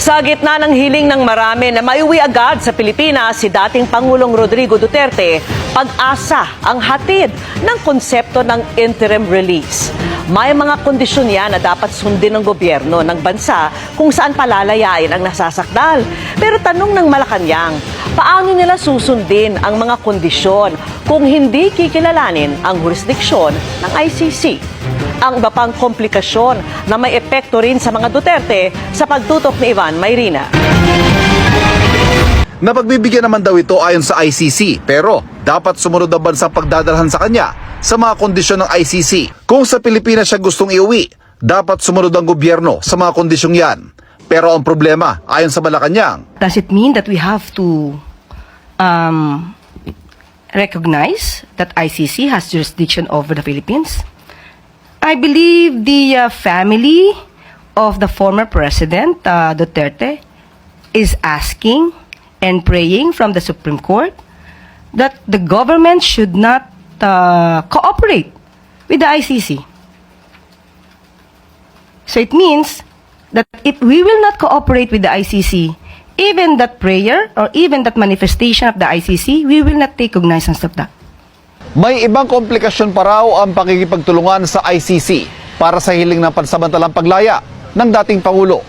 Sa gitna ng hiling ng marami na maiuwi agad sa Pilipinas si dating Pangulong Rodrigo Duterte, pag-asa ang hatid ng konsepto ng interim release. May mga kondisyon yan na dapat sundin ng gobyerno ng bansa kung saan palalayain ang nasasakdal. Pero tanong ng Malacanang, paano nila susundin ang mga kondisyon kung hindi kikilalanin ang jurisdiksyon ng ICC? Ang iba pang komplikasyon na may epekto rin sa mga Duterte sa pagtutok ni Ivan Mayrina. Napagbibigyan naman daw ito ayon sa ICC, pero dapat sumunod ang bansang pagdadalhan sa kanya sa mga kondisyon ng ICC. Kung sa Pilipinas siya gustong iuwi, dapat sumunod ang gobyerno sa mga kondisyong yan. Pero ang problema, ayon sa Malacanang, does it mean that we have to recognize that ICC has jurisdiction over the Philippines? I believe the family of the former President Duterte is asking and praying from the Supreme Court that the government should not cooperate with the ICC. So it means that if we will not cooperate with the ICC, even that prayer or even that manifestation of the ICC, we will not take cognizance of that. may ibang komplikasyon pa raw ang pakikipagtulungan sa ICC para sa hiling ng pansamantalang paglaya ng dating Pangulo.